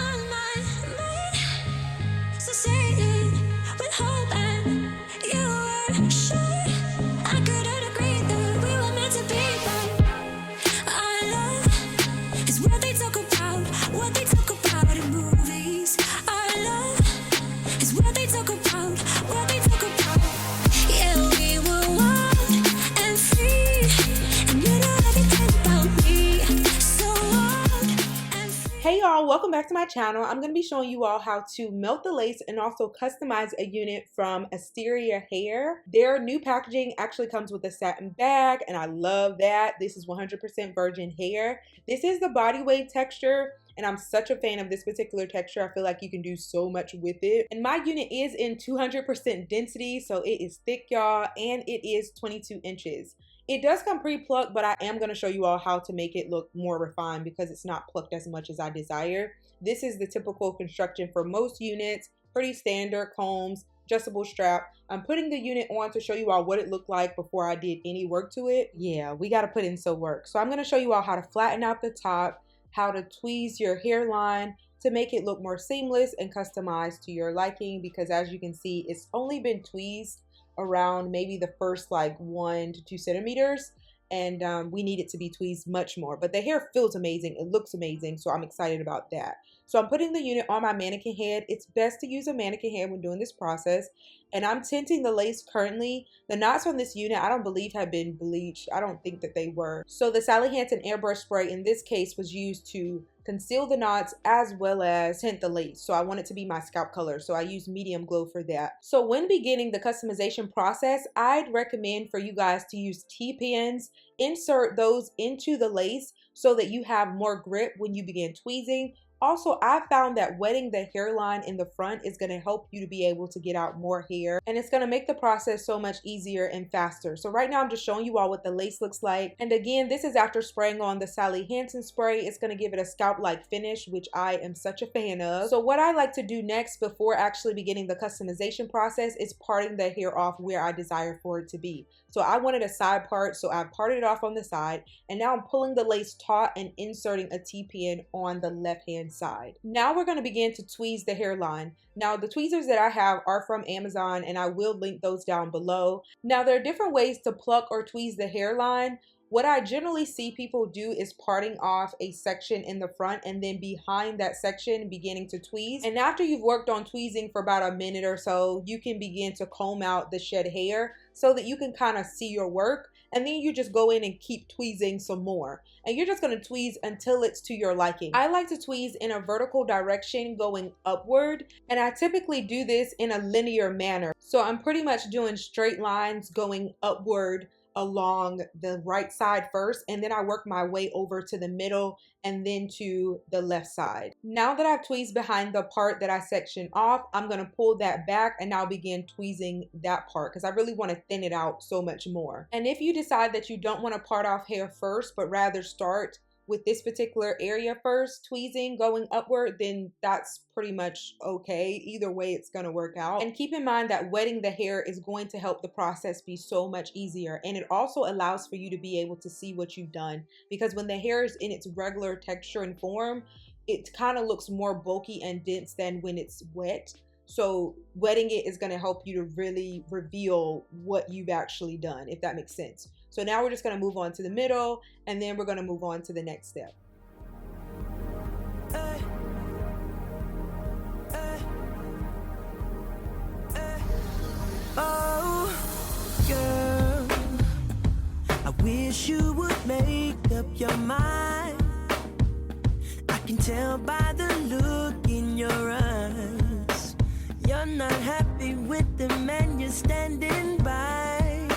on my mind. So say it with hope and you were sure. I couldn't agree that we were meant to be, but our love is what they talk about in movies. Our love is what they talk about, what they talk about. Yeah, we were wild and free, and you know everything about me. So wild and free. Hey y'all, welcome back to my channel. I'm going to be showing you all how to melt the lace and also customize a unit from Asteria hair. Their new packaging actually comes with a satin bag, and I love that. This is 100% virgin hair. This is the body weight texture, and I'm such a fan of this particular texture. I feel like you can do so much with it. And my unit is in 200% density, so it is thick, y'all, and it is 22 inches. It does come pre-plucked, but I am going to show you all how to make it look more refined because it's not plucked as much as I desire. This is the typical construction for most units, pretty standard combs, adjustable strap. I'm putting the unit on to show you all what it looked like before I did any work to it. Yeah, we got to put in some work. So I'm going to show you all how to flatten out the top, how to tweeze your hairline to make it look more seamless and customized to your liking, because as you can see, it's only been tweezed around maybe the first like 1 to 2 centimeters, and we need it to be tweezed much more. But the hair feels amazing, it looks amazing, so I'm excited about that. So I'm putting the unit on my mannequin head. It's best to use a mannequin head when doing this process, and I'm tinting the lace currently. The knots on this unit I don't believe have been bleached. I don't think that they were. So the Sally Hansen airbrush spray in this case was used to conceal the knots as well as tint the lace. So I want it to be my scalp color, so I use medium glow for that. So when beginning the customization process, I'd recommend for you guys to use T-pins. Insert those into the lace so that you have more grip when you begin tweezing. Also, I found that wetting the hairline in the front is going to help you to be able to get out more hair, and it's going to make the process so much easier and faster. So right now I'm just showing you all what the lace looks like. And again, this is after spraying on the Sally Hansen spray. It's going to give it a scalp-like finish, which I am such a fan of. So what I like to do next before actually beginning the customization process is parting the hair off where I desire for it to be. So I wanted a side part, so I parted it off on the side, and now I'm pulling the lace taut and inserting a T-pin on the left hand side. Now we're going to begin to tweeze the hairline. Now the tweezers that I have are from Amazon, and I will link those down below. Now there are different ways to pluck or tweeze the hairline. What I generally see people do is parting off a section in the front and then behind that section beginning to tweeze. And after you've worked on tweezing for about a minute or so, you can begin to comb out the shed hair so that you can kind of see your work. And then you just go in and keep tweezing some more. And you're just going to tweeze until it's to your liking. I like to tweeze in a vertical direction going upward. And I typically do this in a linear manner. So I'm pretty much doing straight lines going upward along the right side first, and then I work my way over to the middle and then to the left side. Now that I've tweezed behind the part that I sectioned off, I'm going to pull that back and now begin tweezing that part because I really want to thin it out so much more. And if you decide that you don't want to part off hair first but rather start with this particular area first, tweezing going upward, then that's pretty much okay. Either way, it's gonna work out. And keep in mind that wetting the hair is going to help the process be so much easier. And it also allows for you to be able to see what you've done, because when the hair is in its regular texture and form, it kind of looks more bulky and dense than when it's wet. So wetting it is going to help you to really reveal what you've actually done, if that makes sense. So now we're just going to move on to the middle, and then we're going to move on to the next step. Oh, girl, I wish you would make up your mind. I can tell by the look in your eyes. You're not happy with the man you're standing by.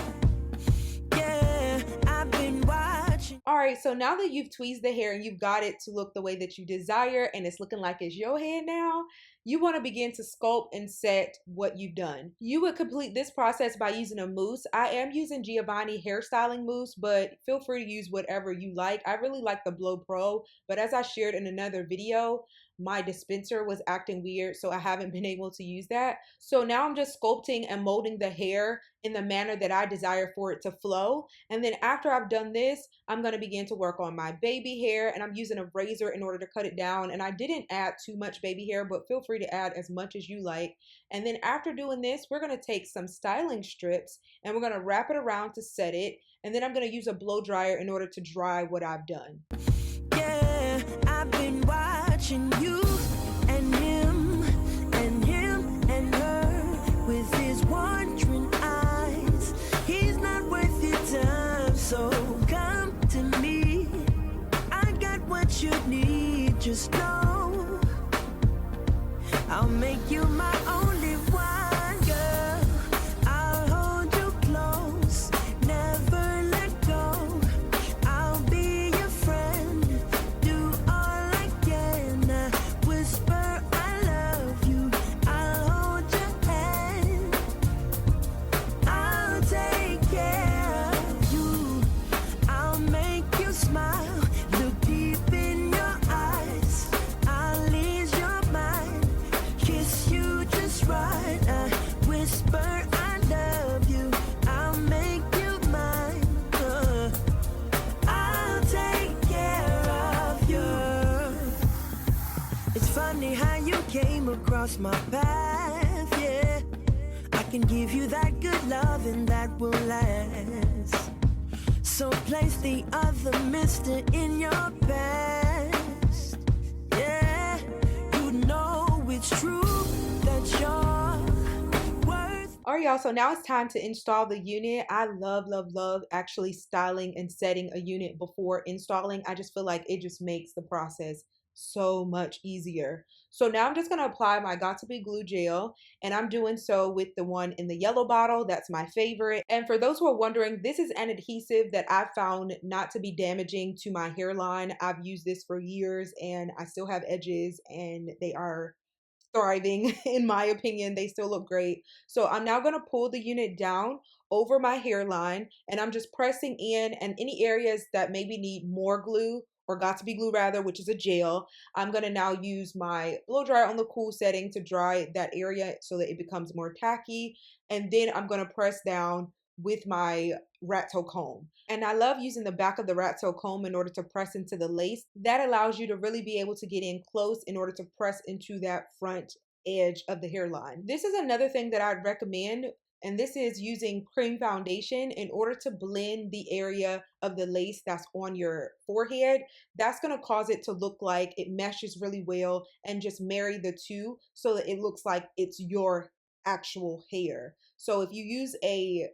Yeah, I've been watching. All right, so now that you've tweezed the hair and you've got it to look the way that you desire and it's looking like it's your head now, you want to begin to sculpt and set what you've done. You would complete this process by using a mousse. I am using Giovanni hairstyling mousse, but feel free to use whatever you like. I really like the Blow Pro, but as I shared in another video, my dispenser was acting weird, so I haven't been able to use that. So now I'm just sculpting and molding the hair in the manner that I desire for it to flow. And then after I've done this, I'm going to begin to work on my baby hair, and I'm using a razor in order to cut it down. And I didn't add too much baby hair, but feel free to add as much as you like. And then after doing this, we're going to take some styling strips and we're going to wrap it around to set it. And then I'm going to use a blow dryer in order to dry what I've done. Yeah, I've been watching you and him and him and her with his wandering eyes. He's not worth your time, so come to me. I got what you need, just know I'll make you my only one, girl. I'll hold you close, never let go. I'll be your friend, do all I can. Whisper I love you, I'll hold your hand. I'll take care of you, I'll make you smile. Look deep in your eyes, I'll ease your mind. Kiss you just right, whisper I love you, I'll make you mine. I'll take care of you. It's funny how you came across my path, yeah. I can give you that good love and that will last. So place the other mister in your best. Yeah, you know it's true that you're worth. All right, y'all, so now it's time to install the unit. I love actually styling and setting a unit before installing. I just feel like it just makes the process so much easier. So now I'm just going to apply my Got2b glue gel, and I'm doing so with the one in the yellow bottle. That's my favorite. And for those who are wondering, this is an adhesive that I found not to be damaging to my hairline. I've used this for years and I still have edges and they are thriving. In my opinion, they still look great. So I'm now going to pull the unit down over my hairline, and I'm just pressing in, and any areas that maybe need more glue, or Got2b glue rather, which is a gel, I'm going to now use my blow dryer on the cool setting to dry that area so that it becomes more tacky. And then I'm going to press down with my rat tail comb. And I love using the back of the rat tail comb in order to press into the lace. That allows you to really be able to get in close in order to press into that front edge of the hairline. This is another thing that I'd recommend, and this is using cream foundation in order to blend the area of the lace that's on your forehead. That's going to cause it to look like it meshes really well, and just marry the two so that it looks like it's your actual hair. So if you use a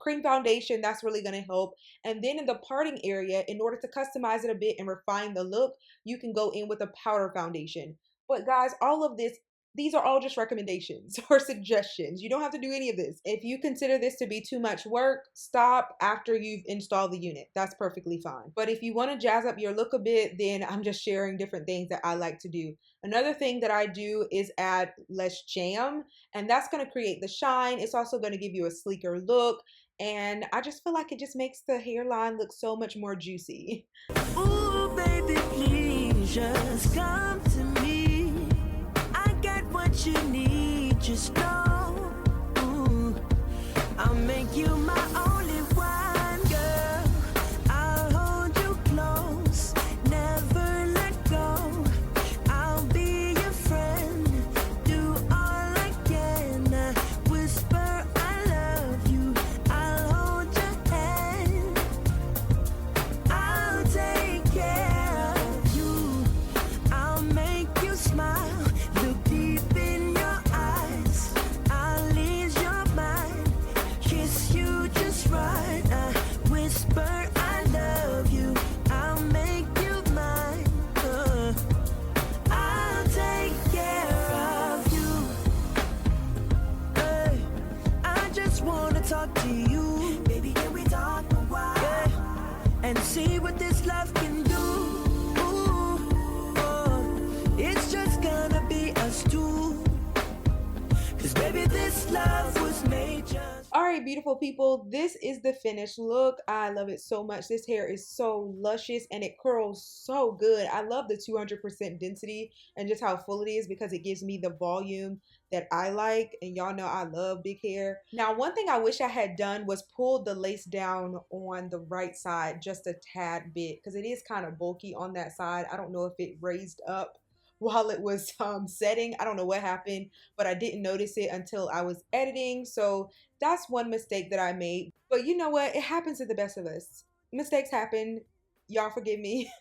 cream foundation, that's really going to help. And then in the parting area, in order to customize it a bit and refine the look, you can go in with a powder foundation. But guys, all of this, these are all just recommendations or suggestions. You don't have to do any of this. If you consider this to be too much work, stop after you've installed the unit. That's perfectly fine. But if you want to jazz up your look a bit, then I'm just sharing different things that I like to do. Another thing that I do is add less jam, and that's going to create the shine. It's also going to give you a sleeker look, and I just feel like it just makes the hairline look so much more juicy. Ooh, baby, please just come to me. I got what you need, just know. Ooh, I'll make you my only one, girl. I'll hold you close, never let go. I'll be your friend, do all I can. Whisper I love you, I'll hold your hand. I'll take care of you, I'll make you smile. Look deep in your eyes, I'll ease your mind. Kiss you just right, whisper I love you, I'll make you mine. I'll take care of you. Hey, I just wanna talk to you. Baby, can we talk a while? Yeah, and see what this love can do. Ooh, oh, it's just gonna be us two. right, beautiful people, this is the finished look. I love it so much. This hair is so luscious and it curls so good. I love the 200% density and just how full it is because it gives me the volume that I like, and y'all know I love big hair. Now, one thing I wish I had done was pulled the lace down on the right side just a tad bit because it is kind of bulky on that side. I don't know if it raised up while it was setting. I don't know what happened, but I didn't notice it until I was editing. So that's one mistake that I made. But you know what? It happens to the best of us. Mistakes happen. Y'all forgive me.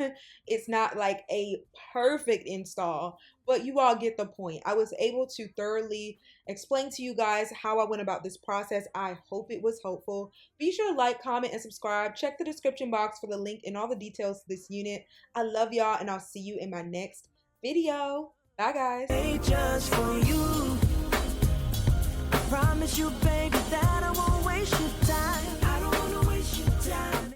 It's not like a perfect install, but you all get the point. I was able to thoroughly explain to you guys how I went about this process. I hope it was helpful. Be sure to like, comment, and subscribe. Check the description box for the link and all the details to this unit. I love y'all, and I'll see you in my next video. Bye, guys. Hey, just for you. I promise you, baby, that I won't waste your time.